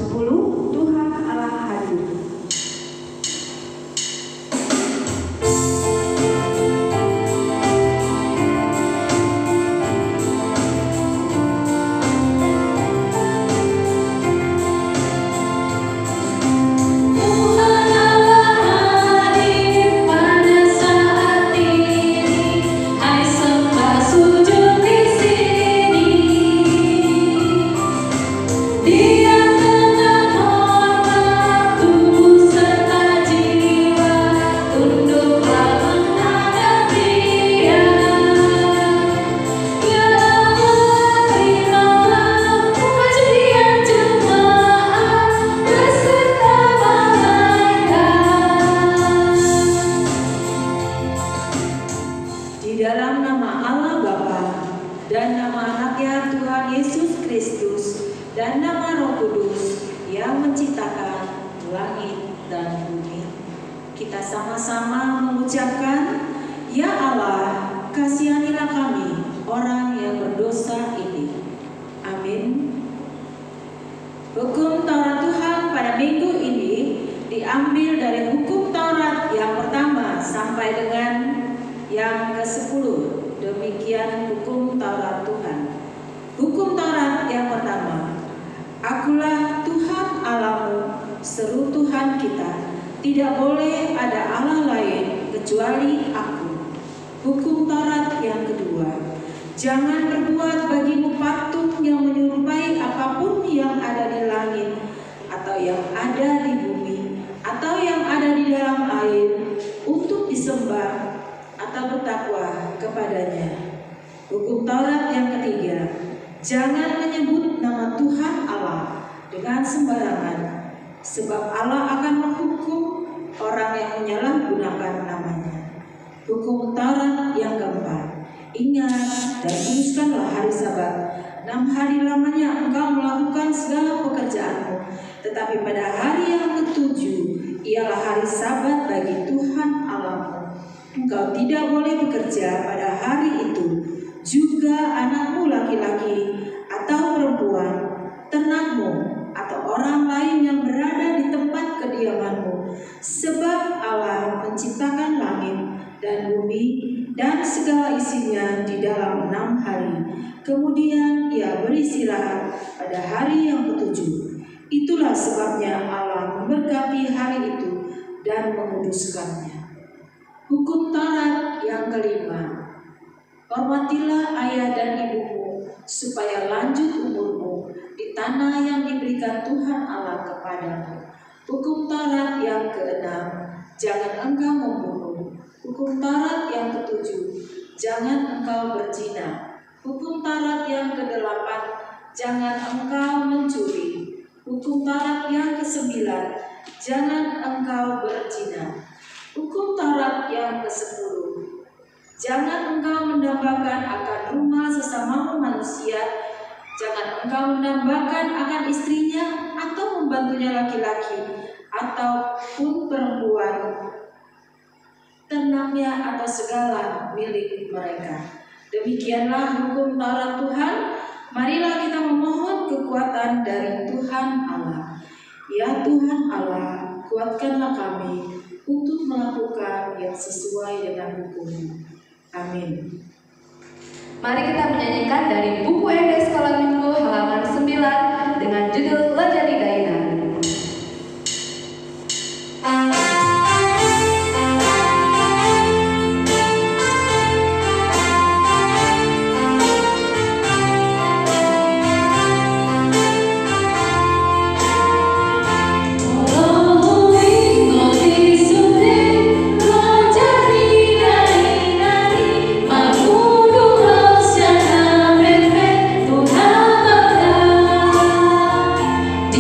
10, Tuhan Allah hadir. Kita sama-sama mengucapkan, Ya Allah, kasihanilah kami, orang yang berdosa ini. Amin. Hukum Taurat Tuhan pada minggu ini diambil dari hukum Taurat yang pertama sampai dengan yang ke-10. Demikian hukum Taurat Tuhan. Hukum Taurat yang pertama, Akulah Tuhan Allahmu, seru Tuhan kita. Tidak boleh ada Allah lain kecuali Aku. Hukum Taurat yang kedua, jangan berbuat bagimu patung yang menyerupai apapun yang ada di langit, atau yang ada di bumi, atau yang ada di dalam air, untuk disembah atau bertakwa kepadanya. Hukum Taurat yang ketiga, jangan menyebut nama Tuhan Allah dengan sembarangan, sebab Allah akan menghukum orang yang menyalahgunakan namanya. Hukum Taurat yang keempat, ingat dan kuduskanlah hari Sabat. 6 hari lamanya engkau melakukan segala pekerjaanmu, tetapi pada hari yang ke-7 ialah hari Sabat bagi Tuhan Allahmu. Engkau tidak boleh bekerja pada hari itu, juga anakmu laki-laki atau perempuan, ternakmu atau orang lain yang berada di tempat kediamanmu, sebab Allah menciptakan langit dan bumi dan segala isinya di dalam 6 hari. Kemudian Ia beristirahat pada hari yang ke-7. Itulah sebabnya Allah memberkati hari itu dan menguduskannya. Hukum Taurat yang kelima, hormatilah ayah dan ibumu, supaya lanjut umurmu di tanah yang diberikan Tuhan Allah kepadamu. Hukum Taurat yang keenam, jangan engkau membunuh. Hukum Taurat yang ke-7, jangan engkau berzina. Hukum Taurat yang ke-8, jangan engkau mencuri. Hukum Taurat yang ke-9, jangan engkau berzina. Hukum Taurat yang ke-10, jangan engkau mendambakan akan rumah sesamamu manusia. Jangan engkau mendambakan akan istrinya atau membantunya laki-laki ataupun perempuan, ternaknya atau segala milik mereka. Demikianlah hukum Taurat Tuhan. Marilah kita memohon kekuatan dari Tuhan Allah. Ya Tuhan Allah, kuatkanlah kami untuk melakukan yang sesuai dengan hukum-Mu. Amin. Mari kita menyanyikan dari buku ED Sekolah Minggu halaman 9 dengan judul Lajani Daina.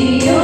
Dia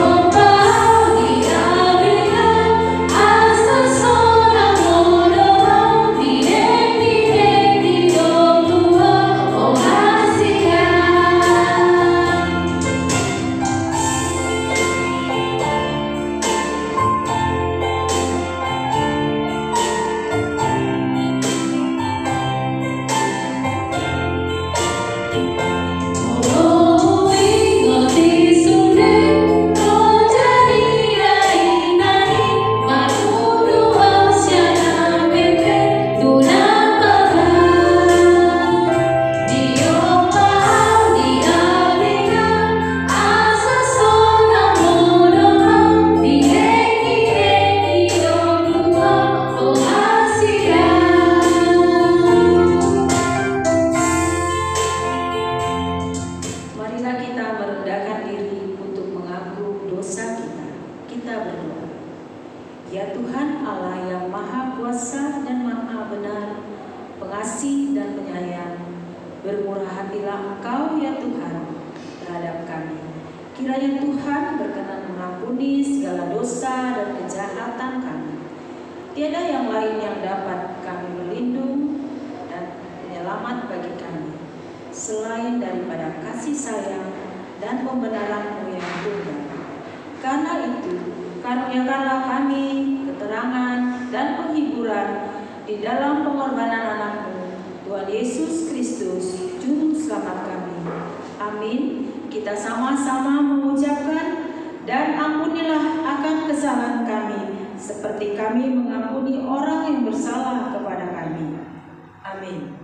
Ya Tuhan Allah yang maha kuasa dan maha benar, pengasih dan penyayang, bermurah hatilah Engkau ya Tuhan terhadap kami. Kiranya Tuhan berkenan mengampuni segala dosa dan kejahatan kami. Tiada yang lain yang dapat kami berlindung dan penyelamat bagi kami, selain daripada kasih sayang dan pembenaran-Mu yang tunggal. Karena itu, karuniakanlah kami keterangan dan penghiburan di dalam pengorbanan anak-Mu, Tuhan Yesus Kristus, Juru Selamat kami. Amin. Kita sama-sama mengucapkan, dan ampunilah akan kesalahan kami, seperti kami mengampuni orang yang bersalah kepada kami. Amin.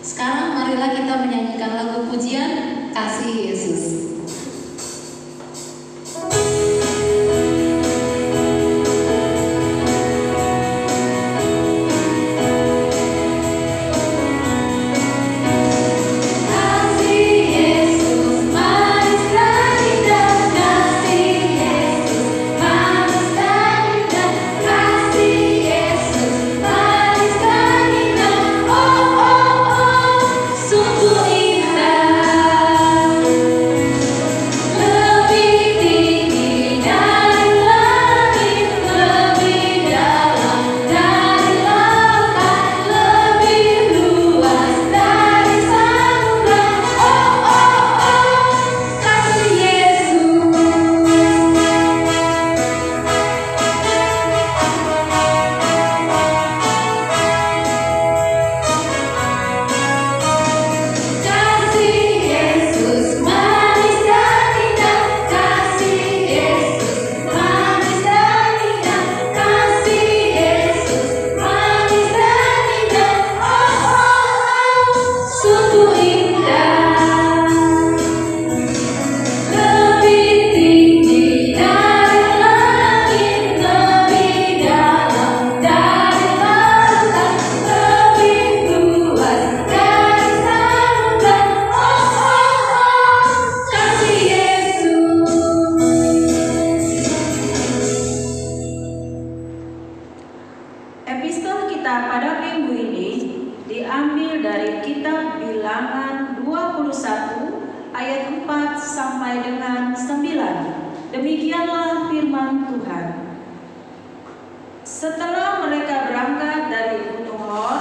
Sekarang marilah kita menyanyikan lagu pujian Kasih Yesus. Epistel kita pada minggu ini diambil dari kitab Bilangan 21 ayat 4 sampai dengan 9. Demikianlah firman Tuhan. Setelah mereka berangkat dari Gunung Hor,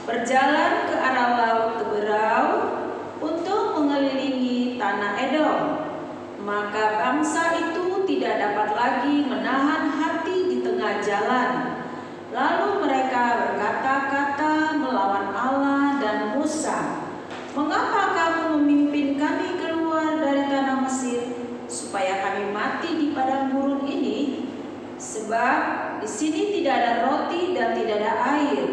berjalan ke arah Laut Teberau untuk mengelilingi tanah Edom, maka bangsa itu tidak dapat lagi menahan hati di tengah jalan. Lalu mereka berkata-kata melawan Allah dan Musa, "Mengapa kamu memimpin kami keluar dari tanah Mesir, supaya kami mati di padang gurun ini? Sebab di sini tidak ada roti dan tidak ada air,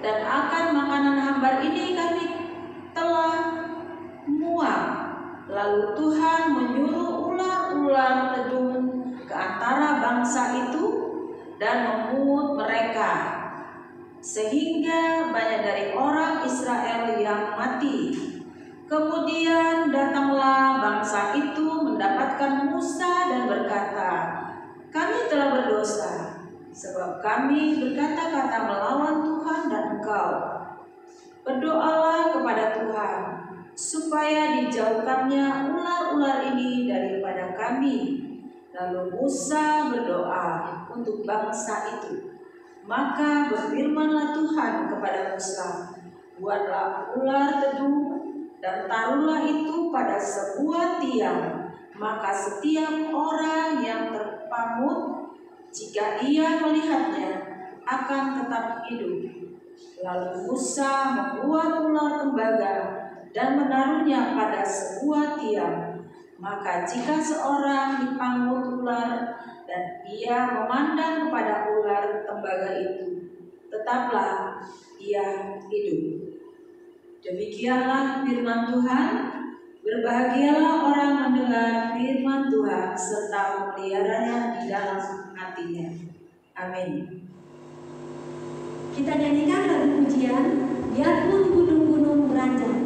dan akan makanan hambar ini kami telah muak." Lalu Tuhan menyuruh ular-ular ledung ke antara bangsa itu dan memungut mereka, sehingga banyak dari orang Israel yang mati. Kemudian datanglah bangsa itu mendapatkan Musa dan berkata, "Kami telah berdosa, sebab kami berkata-kata melawan Tuhan dan engkau. Berdoalah kepada Tuhan, supaya dijauhkannya ular-ular ini daripada kami." Lalu Musa berdoa untuk bangsa itu. Maka berfirmanlah Tuhan kepada Musa, "Buatlah ular teduh dan taruhlah itu pada sebuah tiang. Maka setiap orang yang terpangut, jika ia melihatnya, akan tetap hidup." Lalu Musa membuat ular tembaga dan menaruhnya pada sebuah tiang. Maka jika seorang dipangut ular dan ia memandang kepada ular tembaga itu, tetaplah ia hidup. Demikianlah firman Tuhan. Berbahagialah orang mendengar firman Tuhan serta memeliharanya di dalam hatinya. Amin. Kita nyanyikan lagu pujian, "Biarpun gunung-gunung beranjak."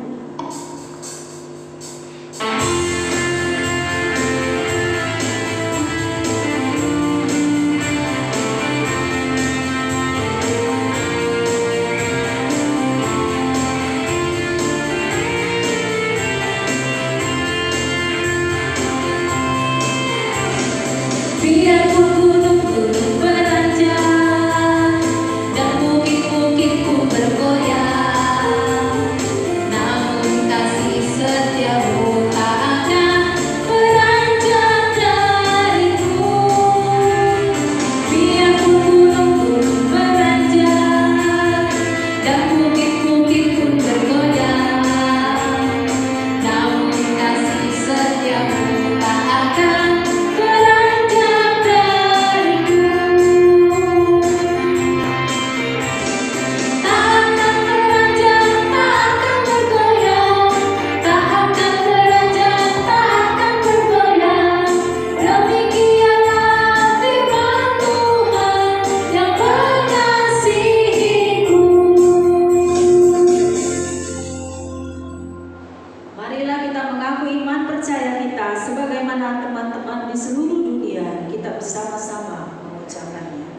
mengucapkannya.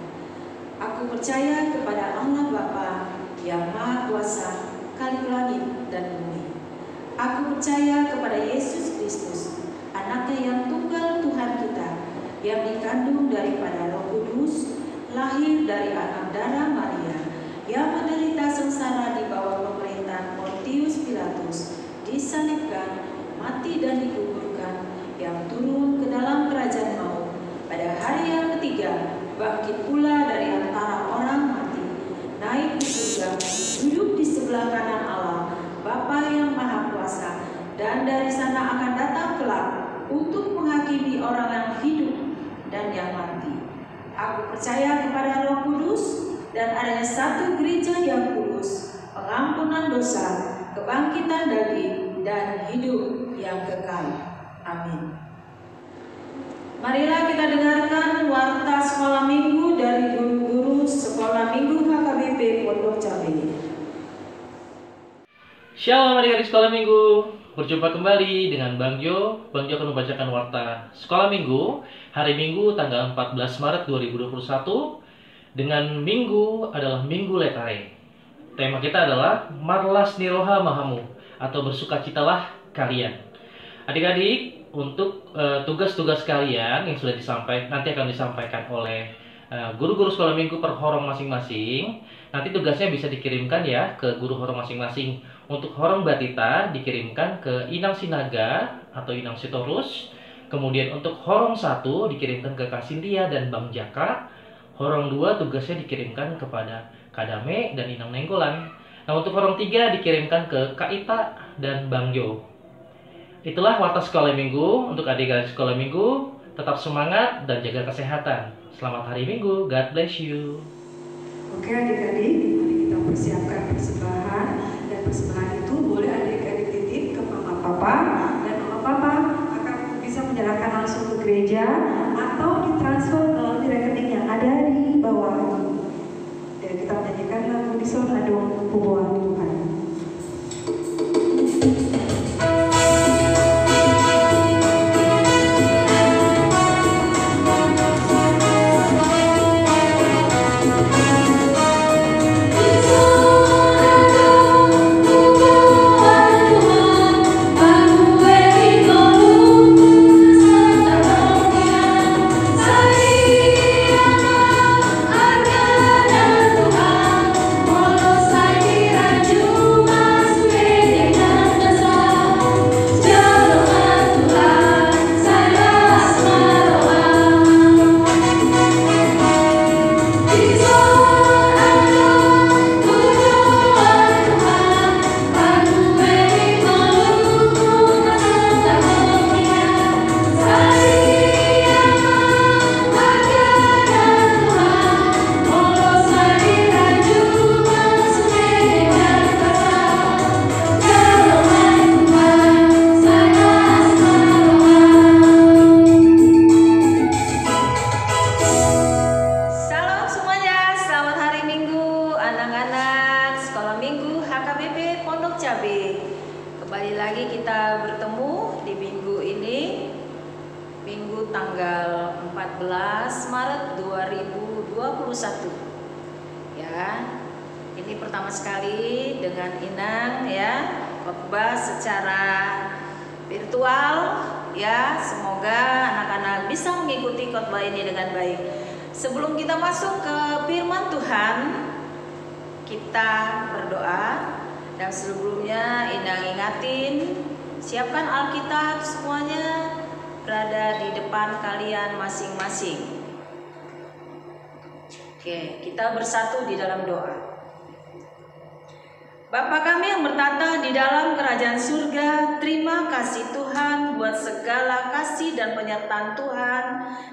Aku percaya kepada Allah Bapa yang Maha Kuasa, Khalik langit dan bumi. Aku percaya kepada Yesus Kristus, Anaknya yang tunggal Tuhan kita, yang dikandung daripada Roh Kudus, lahir dari anak darah Maria, yang menderita sengsara di bawah pemerintahan Pontius Pilatus, disalibkan, mati dan dikuburkan, yang turun ke dalam kerajaan maut, pada hari yang ketiga bangkit pula dari antara orang mati, naik di surga, duduk di sebelah kanan Allah, Bapa yang Maha Kuasa, dan dari sana akan datang kelak untuk menghakimi orang yang hidup dan yang mati. Aku percaya kepada Roh Kudus dan adanya satu gereja yang kudus, pengampunan dosa, kebangkitan daging, dan hidup yang kekal. Amin. Marilah kita dengarkan warta sekolah minggu dari guru-guru sekolah minggu HKBP Pondok Cabe. Shalom adik-adik sekolah minggu. Berjumpa kembali dengan Bang Jo. Bang Jo akan membacakan warta sekolah minggu hari Minggu tanggal 14 Maret 2021 dengan minggu adalah Minggu Letare. Tema kita adalah Marlas Niroha Mahamu atau bersukacitalah kalian. Adik-adik, untuk tugas-tugas kalian yang sudah disampaikan nanti akan disampaikan oleh guru-guru sekolah minggu per horong masing-masing. Nanti tugasnya bisa dikirimkan ya ke guru horong masing-masing. Untuk horong Batita dikirimkan ke Inang Sinaga atau Inang Sitorus. Kemudian untuk horong 1 dikirimkan ke Kak Cynthia dan Bang Jaka. Horong 2 tugasnya dikirimkan kepada Kadame dan Inang Nenggolan. Nah, untuk horong 3 dikirimkan ke Kak Ita dan Bang Jo. Itulah warta sekolah minggu. Untuk adik-adik sekolah minggu, tetap semangat dan jaga kesehatan. Selamat hari Minggu. God bless you. Oke adik-adik, mari kita persiapkan persembahan. Dan persembahan itu boleh adik-adik titip ke mama papa, dan mama papa akan bisa menyerahkan langsung ke gereja atau ditransfer melalui rekening yang ada di bawah ini. Dan kita menyanyikan lagu di Sonado Pubuhan Tuhan. Sebelum kita masuk ke firman Tuhan, kita berdoa. Dan sebelumnya Inang ingatin, siapkan Alkitab semuanya berada di depan kalian masing-masing. Oke, kita bersatu di dalam doa. Bapa kami yang bertata di dalam kerajaan surga, terima kasih Tuhan buat segala kasih dan penyertaan Tuhan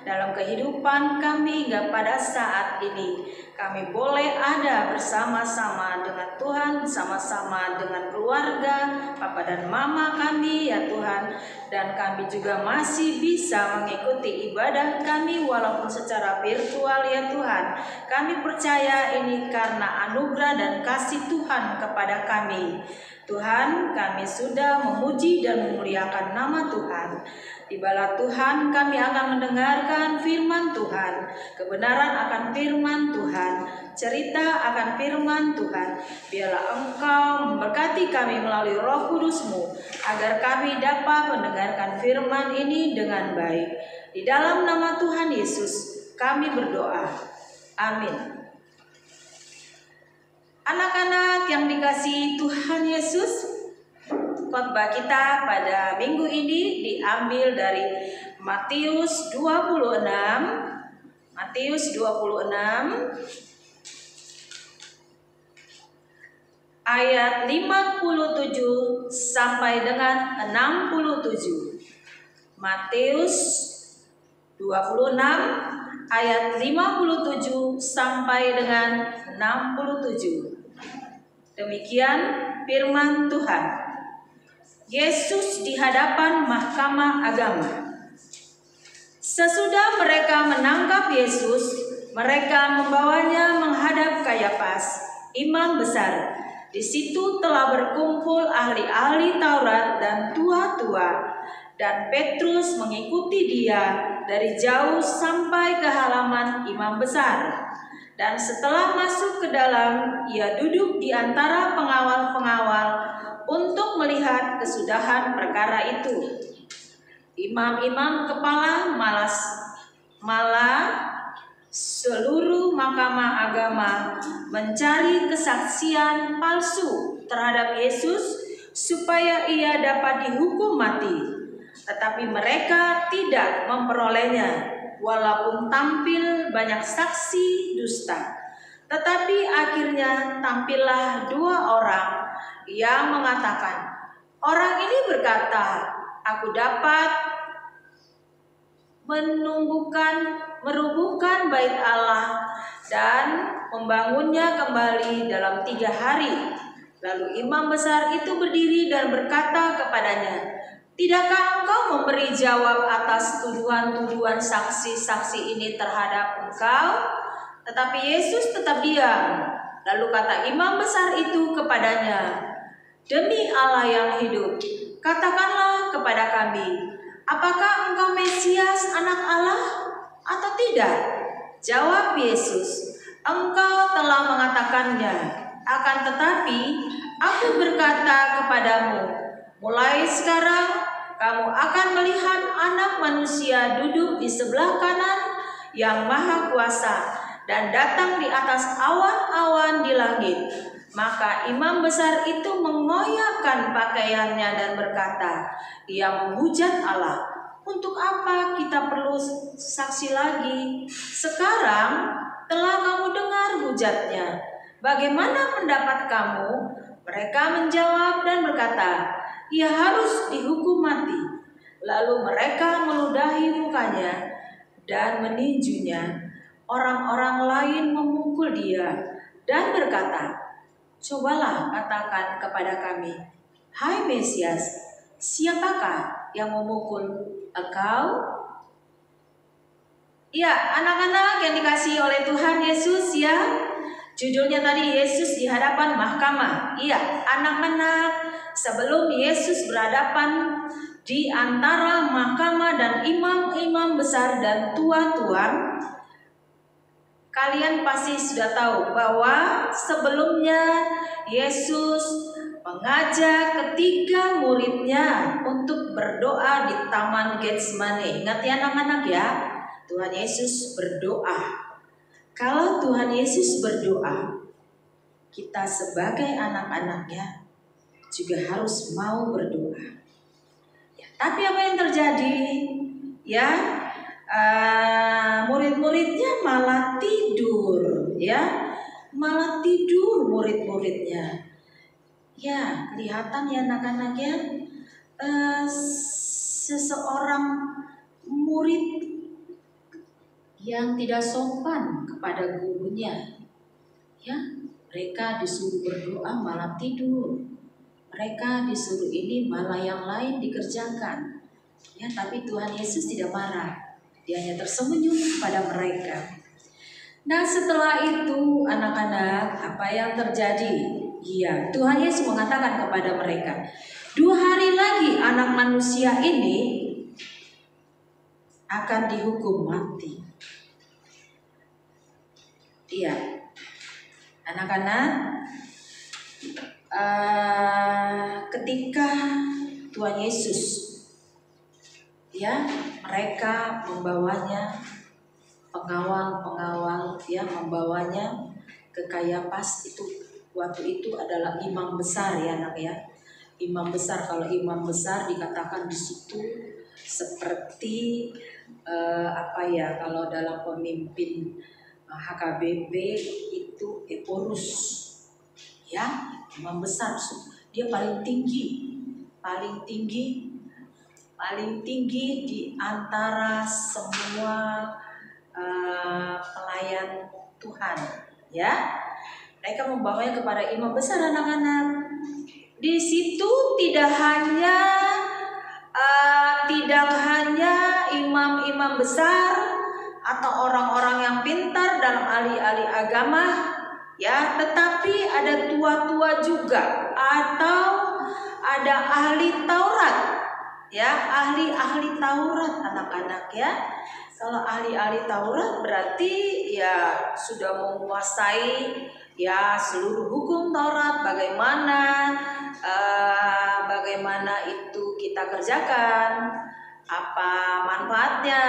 dalam kehidupan kami hingga pada saat ini. Kami boleh ada bersama-sama dengan Tuhan, bersama-sama dengan keluarga, Papa dan Mama kami ya Tuhan. Dan kami juga masih bisa mengikuti ibadah kami walaupun secara virtual ya Tuhan. Kami percaya ini karena anugerah dan kasih Tuhan kepada kami. Tuhan, kami sudah memuji dan memuliakan nama Tuhan. Di bala Tuhan kami akan mendengarkan firman Tuhan, kebenaran akan firman Tuhan, cerita akan firman Tuhan. Biarlah Engkau memberkati kami melalui Roh Kudus-Mu, agar kami dapat mendengarkan firman ini dengan baik. Di dalam nama Tuhan Yesus kami berdoa. Amin. Anak-anak yang dikasihi Tuhan Yesus, khotbah kita pada minggu ini diambil dari Matius 26 ayat 57 sampai dengan 67. Matius 26 ayat 57 sampai dengan 67. Demikian firman Tuhan. Yesus di hadapan mahkamah agama. Sesudah mereka menangkap Yesus, mereka membawanya menghadap Kayafas, imam besar. Di situ telah berkumpul ahli-ahli Taurat dan tua-tua, dan Petrus mengikuti dia dari jauh sampai ke halaman imam besar. Dan setelah masuk ke dalam, ia duduk di antara pengawal-pengawal untuk melihat kesudahan perkara itu. Imam-imam kepala malah seluruh mahkamah agama mencari kesaksian palsu terhadap Yesus supaya ia dapat dihukum mati. Tetapi mereka tidak memperolehnya, walaupun tampil banyak saksi dusta. Tetapi akhirnya tampillah 2 orang yang mengatakan, orang ini berkata, aku dapat merubuhkan bait Allah dan membangunnya kembali dalam 3 hari. Lalu imam besar itu berdiri dan berkata kepadanya, tidakkah engkau memberi jawab atas tuduhan-tuduhan saksi-saksi ini terhadap engkau? Tetapi Yesus tetap diam. Lalu kata imam besar itu kepadanya, demi Allah yang hidup, katakanlah kepada kami, apakah engkau Mesias, anak Allah, atau tidak? Jawab Yesus, engkau telah mengatakannya. Akan tetapi aku berkata kepadamu, mulai sekarang kamu akan melihat Anak Manusia duduk di sebelah kanan yang Maha Kuasa dan datang di atas awan-awan di langit. Maka imam besar itu mengoyakkan pakaiannya dan berkata, ia menghujat Allah. Untuk apa kita perlu saksi lagi? Sekarang telah kamu dengar hujatnya. Bagaimana pendapat kamu? Mereka menjawab dan berkata, ia harus dihukum mati. Lalu mereka meludahi mukanya dan meninjunya. Orang-orang lain memukul dia dan berkata, cobalah katakan kepada kami, hai Mesias, siapakah yang memukul engkau? Ya, anak-anak yang dikasihi oleh Tuhan Yesus ya. Judulnya tadi Yesus di hadapan mahkamah. Iya, anak-anak, sebelum Yesus berhadapan di antara mahkamah dan imam-imam besar dan tua-tua, kalian pasti sudah tahu bahwa sebelumnya Yesus mengajak ketiga muridnya untuk berdoa di Taman Getsemani. Ingat ya anak-anak ya, Tuhan Yesus berdoa. Kalau Tuhan Yesus berdoa, kita sebagai anak-anaknya juga harus mau berdoa. Ya, tapi apa yang terjadi? Ya, murid-muridnya malah tidur, ya, malah tidur murid-muridnya. Ya, kelihatan ya anak-anak ya, seseorang murid yang tidak sopan kepada gurunya. Ya, mereka disuruh berdoa malah tidur. Mereka disuruh ini malah yang lain dikerjakan. Ya, tapi Tuhan Yesus tidak marah. Dia hanya tersenyum kepada mereka. Nah, setelah itu anak-anak, apa yang terjadi? Iya, Tuhan Yesus mengatakan kepada mereka, 2 hari lagi anak manusia ini akan dihukum mati. Iya, anak-anak, ketika Tuhan Yesus, ya, mereka membawanya, pengawal-pengawal, ya, membawanya ke Kayafas. Itu waktu itu adalah imam besar, ya anak, ya, imam besar. Kalau imam besar dikatakan di situ seperti kalau dalam pemimpin HKBP itu Eporus, ya, imam besar. Dia paling tinggi di antara semua pelayan Tuhan, ya. Mereka membawanya kepada imam besar, anak-anak. Di situ tidak hanya imam-imam besar atau orang-orang yang pintar dalam ahli-ahli agama, ya, tetapi ada tua-tua juga, atau ada ahli Taurat, ya, ahli-ahli Taurat, anak-anak, ya. Kalau ahli-ahli Taurat berarti ya sudah menguasai, ya, seluruh hukum Taurat, bagaimana itu kita kerjakan, apa manfaatnya,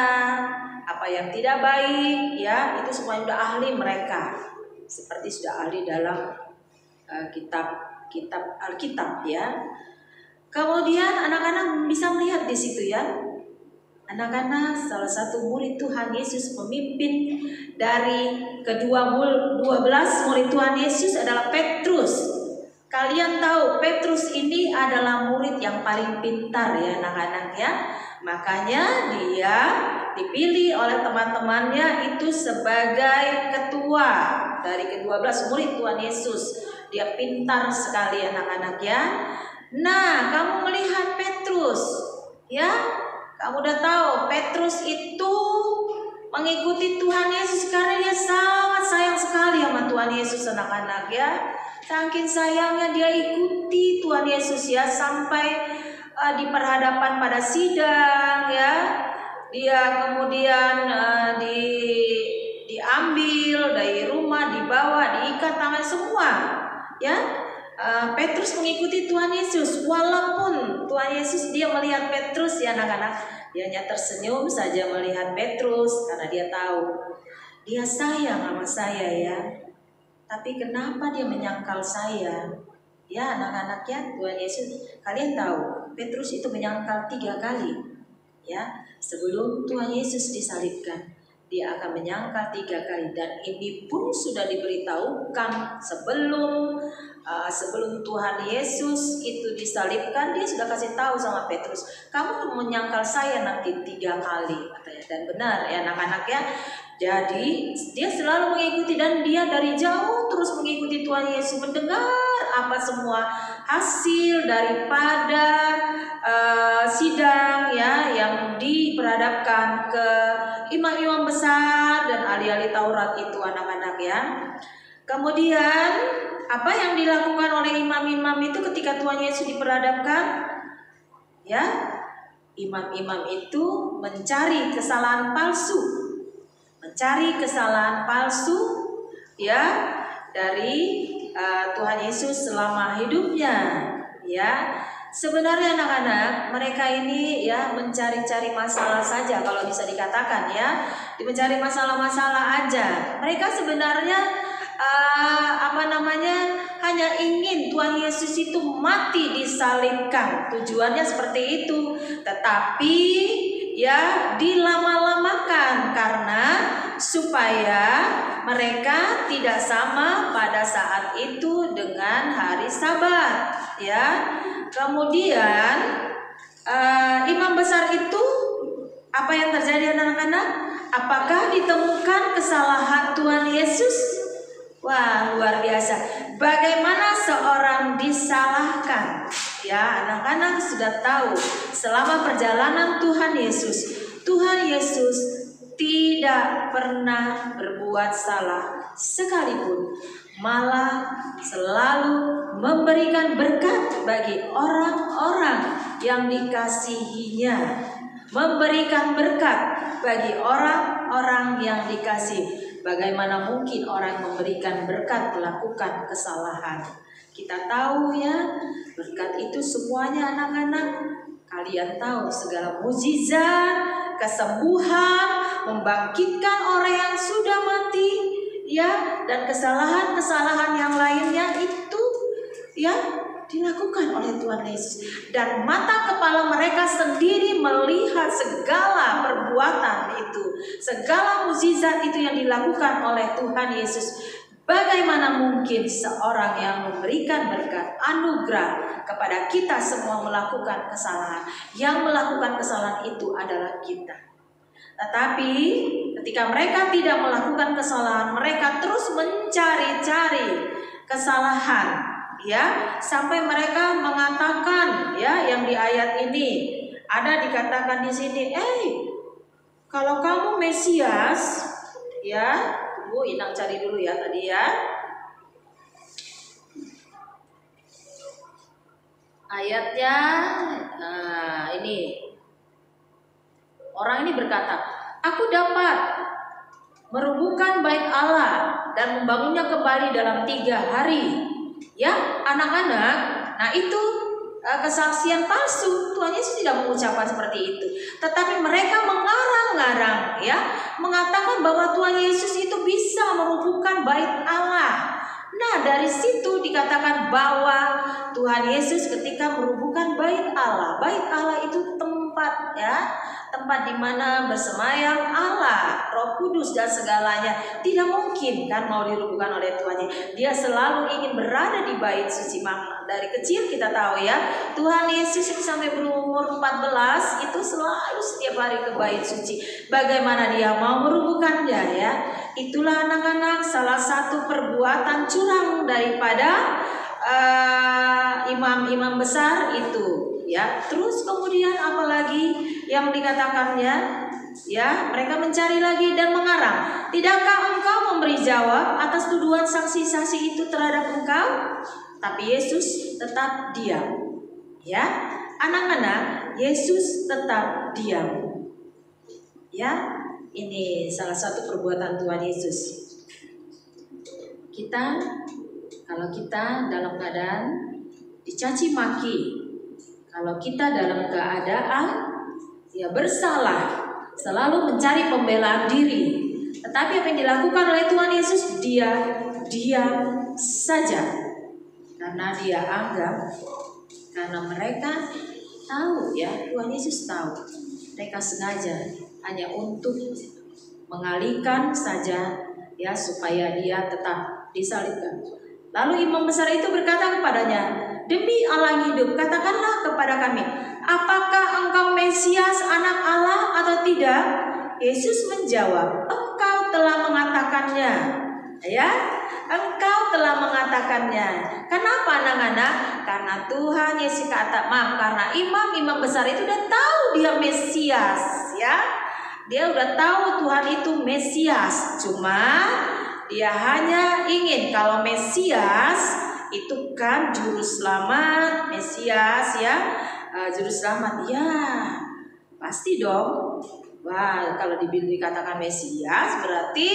apa yang tidak baik, ya, itu semua sudah ahli mereka, seperti sudah ahli dalam kitab Alkitab, ya. Kemudian anak-anak bisa melihat di situ, ya, anak-anak, salah satu murid Tuhan Yesus, pemimpin dari kedua 12 murid Tuhan Yesus adalah Petrus. Kalian tahu Petrus ini adalah murid yang paling pintar, ya anak-anak, ya. Makanya dia dipilih oleh teman-temannya itu sebagai ketua dari ke-12 murid Tuhan Yesus. Dia pintar sekali, anak-anak, ya. Nah, kamu melihat Petrus, ya. Kamu udah tahu Petrus itu mengikuti Tuhan Yesus karena dia sangat sayang sekali sama Tuhan Yesus, anak-anak, ya. Saking sayangnya dia ikuti Tuhan Yesus, ya, sampai di perhadapan pada sidang, ya. Dia kemudian diambil dari rumah, dibawa, diikat tangan semua, ya. Petrus mengikuti Tuhan Yesus, walaupun Tuhan Yesus dia melihat Petrus, ya anak-anak, dia hanya tersenyum saja melihat Petrus karena dia tahu dia sayang sama saya, ya. Tapi kenapa dia menyangkal saya? Ya anak-anak, ya, Tuhan Yesus, kalian tahu Petrus itu menyangkal 3 kali, ya, sebelum Tuhan Yesus disalibkan. Dia akan menyangkal 3 kali, dan ini pun sudah diberitahukan sebelum Tuhan Yesus itu disalibkan. Dia sudah kasih tahu sama Petrus, kamu menyangkal saya nanti 3 kali, katanya. Dan benar, ya anak-anak, ya. Jadi dia selalu mengikuti, dan dia dari jauh terus mengikuti Tuhan Yesus, mendengar apa semua hasil daripada sidang, ya, yang diperhadapkan ke imam-imam besar dan ahli-ahli Taurat itu, anak-anak, ya. Kemudian apa yang dilakukan oleh imam-imam itu ketika Tuhan Yesus diperhadapkan, ya, imam-imam itu mencari kesalahan palsu, ya, dari Tuhan Yesus selama hidupnya, ya. Sebenarnya anak-anak, mereka ini, ya, mencari-cari masalah saja, kalau bisa dikatakan, ya, mencari masalah-masalah aja. Mereka sebenarnya hanya ingin Tuhan Yesus itu mati disalibkan. Tujuannya seperti itu. Tetapi, ya, dilama-lamakan karena supaya mereka tidak sama pada saat itu dengan hari Sabat, ya. Kemudian imam besar itu, apa yang terjadi, anak-anak? Apakah ditemukan kesalahan Tuhan Yesus? Wah, luar biasa. Bagaimana seorang disalahkan? Ya, anak-anak sudah tahu selama perjalanan Tuhan Yesus tidak pernah berbuat salah sekalipun, malah selalu memberikan berkat bagi orang-orang yang dikasihinya. memberikan berkat bagi orang-orang yang dikasih. Bagaimana mungkin orang memberikan berkat melakukan kesalahan? Kita tahu ya, berkat itu semuanya anak-anak. Kalian tahu segala mukjizat, kesembuhan, membangkitkan orang yang sudah mati, ya, dan kesalahan-kesalahan yang lainnya itu ya dilakukan oleh Tuhan Yesus. Dan mata kepala mereka sendiri melihat segala perbuatan itu, segala mukjizat itu yang dilakukan oleh Tuhan Yesus. Bagaimana mungkin seorang yang memberikan berkat anugerah kepada kita semua melakukan kesalahan? Yang melakukan kesalahan itu adalah kita. Tetapi ketika mereka tidak melakukan kesalahan, mereka terus mencari-cari kesalahan, ya, sampai mereka mengatakan, ya, yang di ayat ini ada dikatakan di sini, kalau kamu Mesias, ya, Bu Inang cari dulu ya tadi ya. Ayatnya, nah ini orang ini berkata, aku dapat merubuhkan bait Allah dan membangunnya kembali dalam 3 hari. Ya, anak-anak, nah itu kesaksian palsu. Tuhan Yesus tidak mengucapkan seperti itu, tetapi mereka mengarang-ngarang, ya, mengatakan bahwa Tuhan Yesus itu bisa merubuhkan bait Allah. Nah, dari situ dikatakan bahwa Tuhan Yesus ketika merubuhkan bait Allah itu tempat, ya, tempat di mana bersemayam Allah, Roh Kudus dan segalanya. Tidak mungkin kan mau dirubuhkan oleh Tuhan. Dia selalu ingin berada di bait suci. Dari kecil kita tahu ya, Tuhan Yesus itu sampai berumur 14 itu selalu setiap hari ke bait suci. Bagaimana dia mau merubuhkannya, ya? Itulah anak-anak salah satu perbuatan curang daripada imam-imam besar itu, ya. Terus kemudian apalagi yang dikatakannya, ya, mereka mencari lagi dan mengarang. Tidakkah engkau memberi jawab atas tuduhan saksi-saksi itu terhadap engkau? Tapi Yesus tetap diam, ya, anak-anak. Yesus tetap diam, ya. Ini salah satu perbuatan Tuhan Yesus. Kalau kita dalam keadaan dicaci maki, kalau kita dalam keadaan ya bersalah, selalu mencari pembelaan diri, tetapi apa yang dilakukan oleh Tuhan Yesus, dia diam saja. Karena dia anggap, karena mereka tahu, ya, Tuhan Yesus tahu, mereka sengaja hanya untuk mengalihkan saja, ya, supaya dia tetap disalibkan. Lalu imam besar itu berkata kepadanya, demi Allah hidup, katakanlah kepada kami, apakah engkau Mesias, anak Allah atau tidak? Yesus menjawab, engkau telah mengatakannya, ya, engkau telah mengatakannya. Kenapa anak-anak? Karena Tuhan Yesus karena imam-imam besar itu udah tahu dia Mesias, ya. Dia udah tahu Tuhan itu Mesias. Cuma dia hanya ingin, kalau Mesias itu kan juru selamat, Mesias, ya, juru selamat, ya, pasti dong. Wah, kalau dikatakan Mesias berarti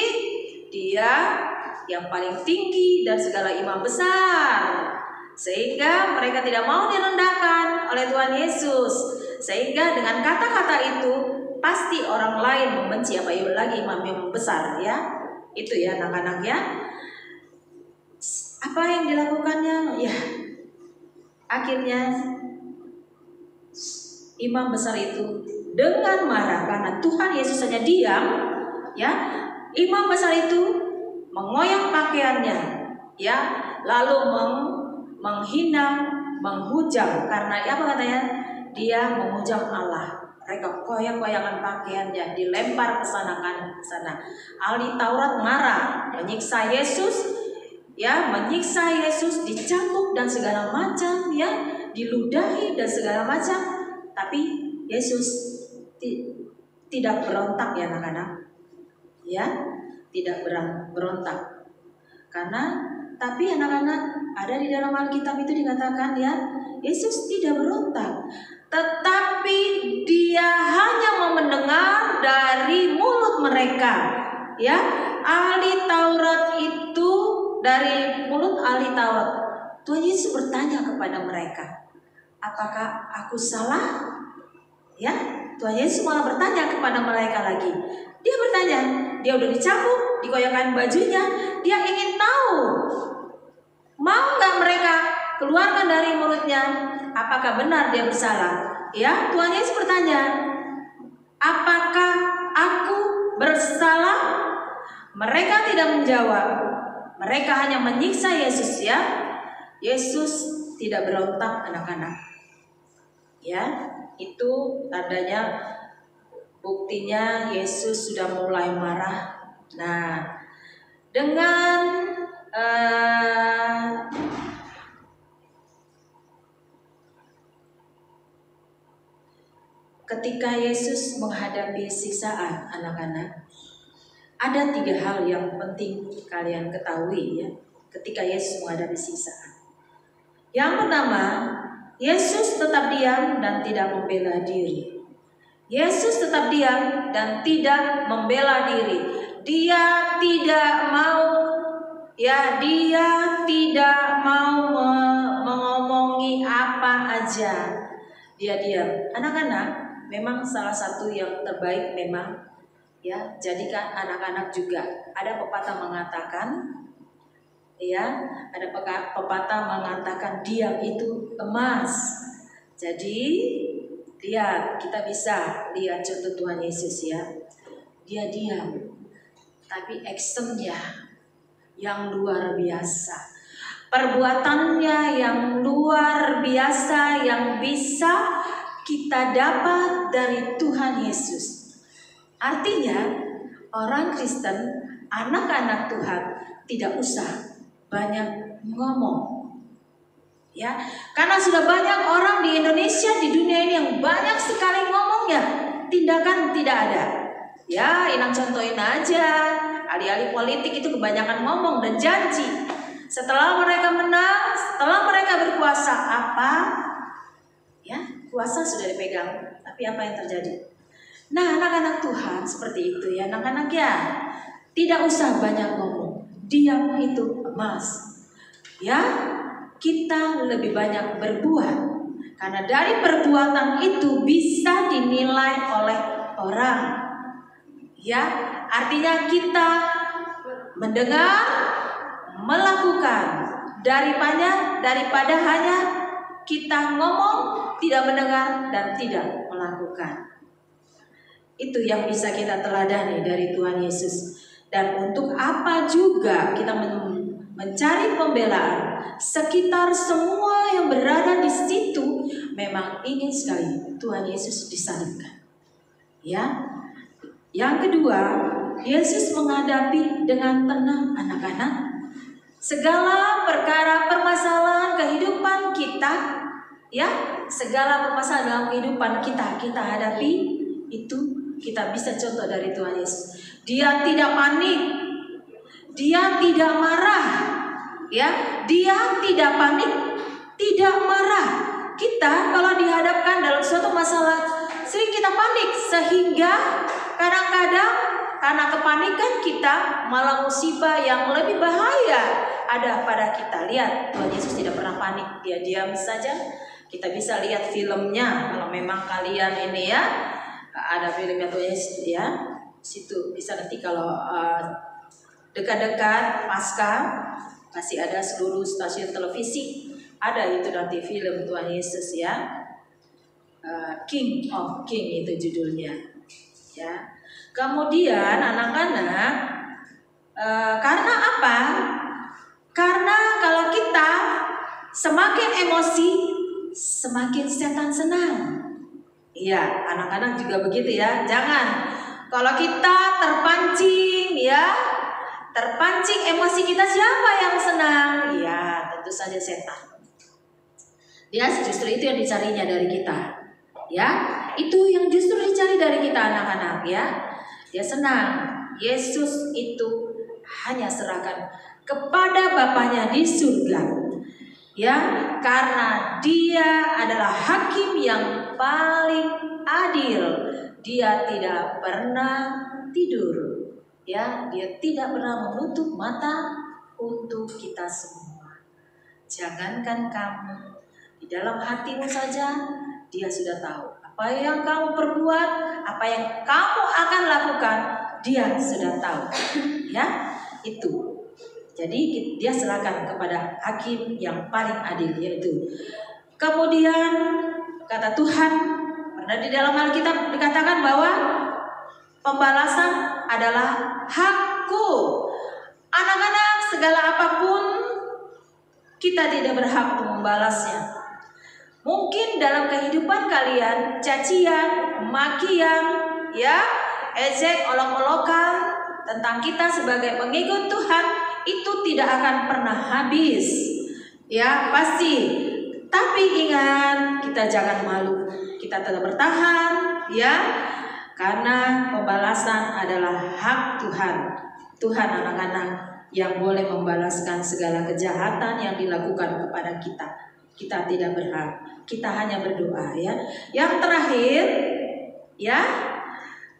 dia yang paling tinggi dan segala imam besar, sehingga mereka tidak mau direndahkan oleh Tuhan Yesus. Sehingga dengan kata-kata itu pasti orang lain membenci, apalagi imam besar, ya. Itu ya anak-anak, ya. Apa yang dilakukannya? Ya, akhirnya imam besar itu dengan marah karena Tuhan Yesus hanya diam, ya. Imam besar itu mengoyak pakaiannya, ya, lalu menghina, menghujam, karena apa katanya? Dia menghujam Allah. Mereka koyak-koyakan pakaiannya, dilempar ke sana. Ahli Taurat marah, menyiksa Yesus, ya, menyiksa Yesus, dicambuk dan segala macam, ya, diludahi dan segala macam. Tapi Yesus tidak berontak, ya anak-anak, ya, tidak berontak. Tapi anak-anak, ada di dalam Alkitab itu dikatakan, ya, Yesus tidak berontak. tetapi dia hanya mau mendengar dari mulut mereka. Ya, ahli Taurat itu dari mulut ahli Taurat. Tuhan Yesus bertanya kepada mereka, apakah aku salah? Ya, Tuhan Yesus malah bertanya kepada mereka lagi. Dia bertanya, dia udah dicambuk, dikoyakkan bajunya, dia ingin tahu, mau nggak mereka keluarkan dari mulutnya, apakah benar dia bersalah? Ya, Tuhan Yesus bertanya, apakah aku bersalah? Mereka tidak menjawab. Mereka hanya menyiksa Yesus, ya. Yesus tidak berontak, anak-anak. Ya, itu tandanya, buktinya Yesus sudah mulai marah. Nah, dengan ketika Yesus menghadapi siksaan, anak-anak, ada 3 hal yang penting kalian ketahui, ya, ketika Yesus menghadapi siksaan. Yang pertama, Yesus tetap diam dan tidak membela diri. Yesus tetap diam dan tidak membela diri. Dia tidak mau, ya, dia tidak mau mengomongi apa aja. Dia diam. Anak-anak, memang salah satu yang terbaik memang, ya, jadikan anak-anak juga. Ada pepatah mengatakan, ya, ada pepatah mengatakan diam itu emas. Jadi lihat, kita bisa lihat contoh Tuhan Yesus, ya. Dia diam, tapi actionnya yang luar biasa, perbuatannya yang luar biasa, yang bisa kita dapat dari Tuhan Yesus. Artinya orang Kristen, anak-anak Tuhan, tidak usah banyak ngomong, ya, karena sudah banyak orang di Indonesia, di dunia ini yang banyak sekali ngomongnya, tindakan tidak ada. Ya, Inang contohin aja, ahli-ahli politik itu kebanyakan ngomong dan janji. Setelah mereka menang, setelah mereka berkuasa, apa? Ya, kuasa sudah dipegang, tapi apa yang terjadi? Nah, anak-anak Tuhan seperti itu, ya, anak-anak, ya, tidak usah banyak ngomong, diam itu emas. Ya, kita lebih banyak berbuat, karena dari perbuatan itu bisa dinilai oleh orang. Ya, artinya kita mendengar, melakukan, daripada hanya kita ngomong, tidak mendengar dan tidak melakukan. Itu yang bisa kita teladani dari Tuhan Yesus. Dan untuk apa juga kita mencari pembelaan? Sekitar semua yang berada di situ memang ingin sekali Tuhan Yesus disalibkan. Ya. Yang kedua, Yesus menghadapi dengan tenang, anak-anak, segala perkara permasalahan kehidupan kita, ya, segala permasalahan dalam kehidupan kita hadapi, itu kita bisa contoh dari Tuhan Yesus. Dia tidak panik, dia tidak marah, ya, dia tidak panik, tidak marah. Kita kalau dihadapkan dalam suatu masalah, sering kita panik, sehingga kadang-kadang karena kepanikan kita malah musibah yang lebih bahaya ada pada kita. Lihat, Tuhan Yesus tidak pernah panik, dia diam saja. Kita bisa lihat filmnya, kalau memang kalian ini, ya, ada filmnya Tuhan Yesus, ya, situ bisa nanti kalau dekat-dekat pasca masih ada seluruh stasiun televisi, ada itu nanti film Tuhan Yesus, ya, King of King itu judulnya, ya. Kemudian anak-anak, karena apa? Karena kalau kita semakin emosi, semakin setan senang. Iya, anak-anak juga begitu, ya. Jangan kalau kita terpancing, ya, terpancing emosi kita, siapa yang senang? Ya, tentu saja setan. Dia justru itu yang dicarinya dari kita, ya. Itu yang justru dicari dari kita, anak-anak, ya. Dia senang. Yesus itu hanya serahkan kepada Bapaknya di surga, ya, karena dia adalah hakim yang paling adil. Dia tidak pernah tidur, ya, dia tidak pernah menutup mata untuk kita semua. Jangankan kamu, di dalam hatimu saja dia sudah tahu apa yang kamu perbuat, apa yang kamu akan lakukan, dia sudah tahu. Ya, itu. Jadi dia serahkan kepada hakim yang paling adil, yaitu. Kemudian kata Tuhan, karena di dalam Alkitab dikatakan bahwa pembalasan adalah hakku. Anak-anak, segala apapun kita tidak berhak untuk membalasnya. Mungkin dalam kehidupan kalian cacian, makian, ya, ejek, olok-olokan tentang kita sebagai pengikut Tuhan itu tidak akan pernah habis. Ya, pasti. Tapi ingat, kita jangan malu. Kita tetap bertahan, ya. Karena pembalasan adalah hak Tuhan. Tuhan anak-anak yang boleh membalaskan segala kejahatan yang dilakukan kepada kita. Kita tidak berhak. Kita hanya berdoa, ya. Yang terakhir, ya,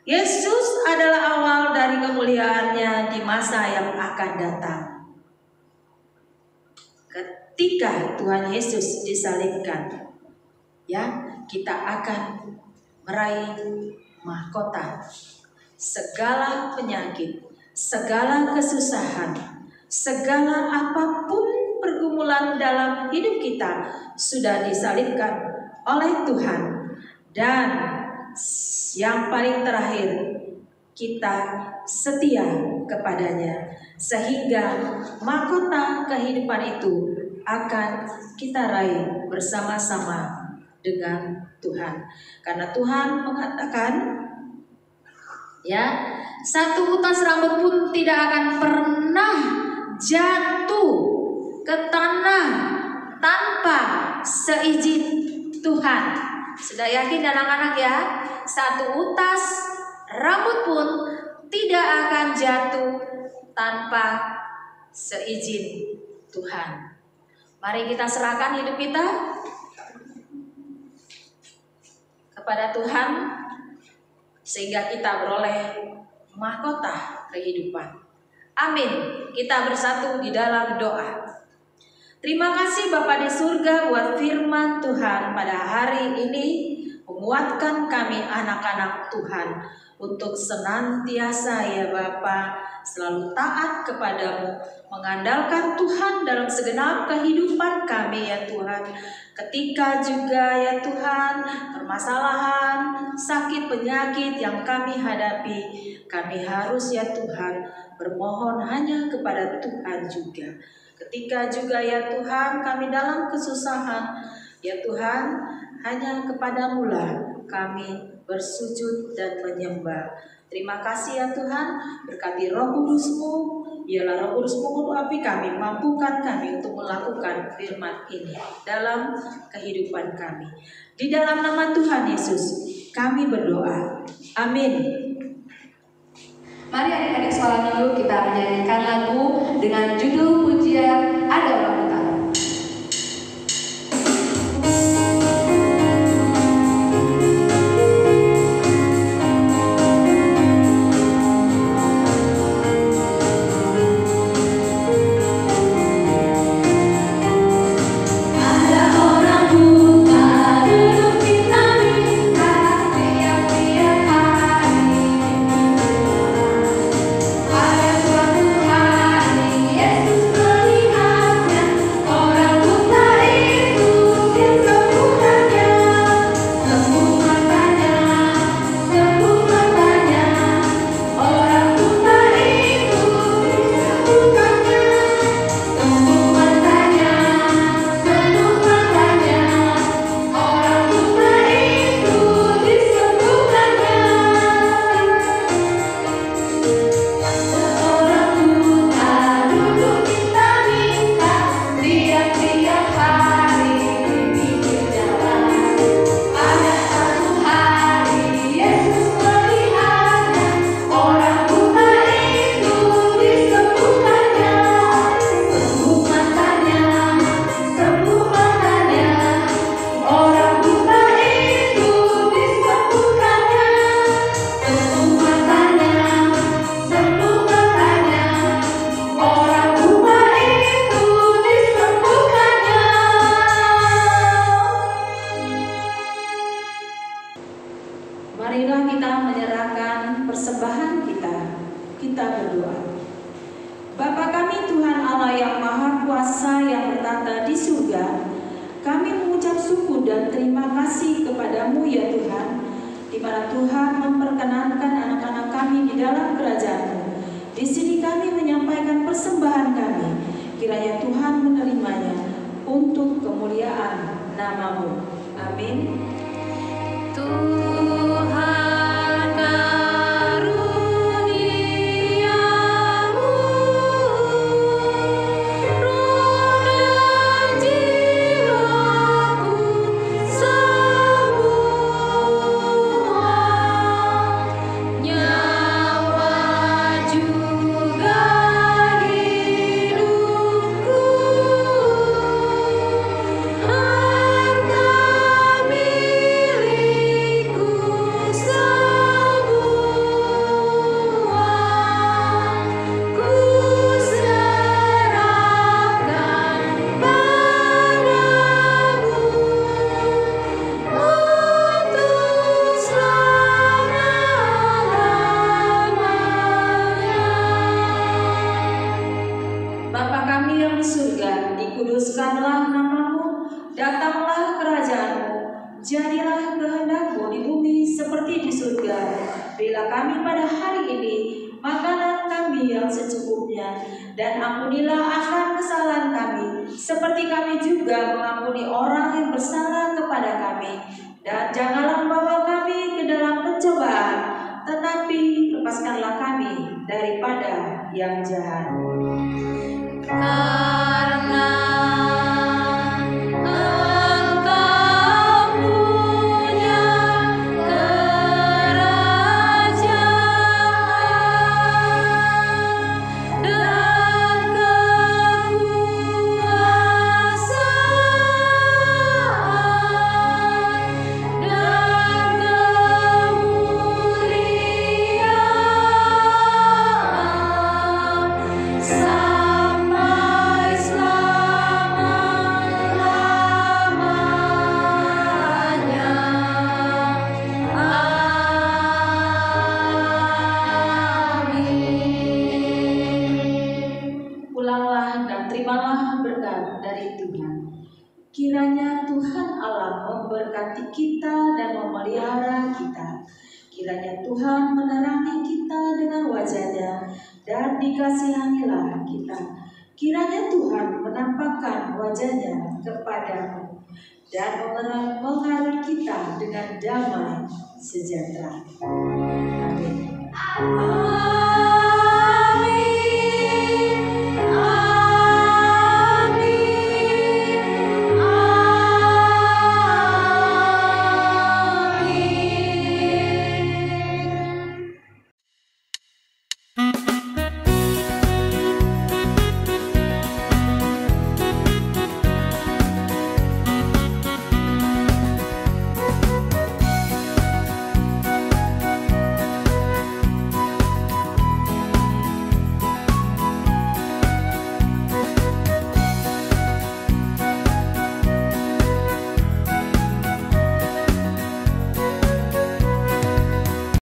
Yesus adalah awal dari kemuliaannya di masa yang akan datang. Ketika Tuhan Yesus disalibkan, ya, kita akan meraih mahkota. Segala penyakit, segala kesusahan, segala apapun pergumulan dalam hidup kita sudah disalibkan oleh Tuhan. Dan yang paling terakhir, kita setia kepadanya, sehingga mahkota kehidupan itu akan kita raih bersama-sama dengan Tuhan. Karena Tuhan mengatakan, ya, satu utas rambut pun tidak akan pernah jatuh ke tanah tanpa seizin Tuhan. Sudah yakin anak-anak, ya? Satu utas rambut pun tidak akan jatuh tanpa seizin Tuhan. Mari kita serahkan hidup kita kepada Tuhan, sehingga kita beroleh mahkota kehidupan. Amin. Kita bersatu di dalam doa. Terima kasih Bapa di surga buat firman Tuhan pada hari ini, menguatkan kami anak-anak Tuhan untuk senantiasa, ya Bapa, selalu taat kepadamu, mengandalkan Tuhan dalam segenap kehidupan kami, ya Tuhan. Ketika juga, ya Tuhan, permasalahan, sakit, penyakit yang kami hadapi, kami harus, ya Tuhan, bermohon hanya kepada Tuhan juga. Ketika juga, ya Tuhan, kami dalam kesusahan, ya Tuhan, hanya kepadamu lah kami bersujud dan menyembah. Terima kasih, ya Tuhan, berkati Roh Kudus-Mu, biarlah Roh Kudus menguapi kami, mampukan kami untuk melakukan firman ini dalam kehidupan kami. Di dalam nama Tuhan Yesus kami berdoa. Amin. Mari adik-adik sekolah minggu kita menyanyikan lagu dengan judul pujian Ada Orang Utara. Yesus kuasa yang bertata di surga, kami mengucap syukur dan terima kasih kepadamu ya Tuhan, di mana Tuhan memperkenankan anak-anak kami di dalam kerajaan-Mu. Di sini kami menyampaikan persembahan kami, kiranya Tuhan menerimanya untuk kemuliaan nama-Mu. Amin. Tuhan karuniamu, roh dan jiwaku semua, nyawa juga hidupku, harta milikku semua, ku serahkan padamu untuk selama-lamanya. Bapa kami yang di surga, dikuduskanlah nama-Mu, datanglah kerajaan-Mu, jadilah kehendak-Mu di bumi seperti di surga. Berilah kami pada hari ini makanan kami yang secukupnya, dan ampunilah akan kesalahan kami, seperti kami juga mengampuni orang yang bersalah kepada kami. Dan janganlah membawa kami ke dalam pencobaan, tetapi lepaskanlah kami daripada yang jahat. Karena Engkau punya kerajaan dan kekuasaan dan kemuliaan sampai selama-lamanya. Amin. Pulanglah dan terimalah berkat dari Tuhan. Kiranya Tuhan Allah memberkati kita dan memelihara kita. Kiranya Tuhan menerangi kita dengan wajah-Nya dan dikasihanilah kita. Kiranya Tuhan menampakkan wajah-Nya kepadamu dan mengarungi kita dengan damai sejahtera. Amin.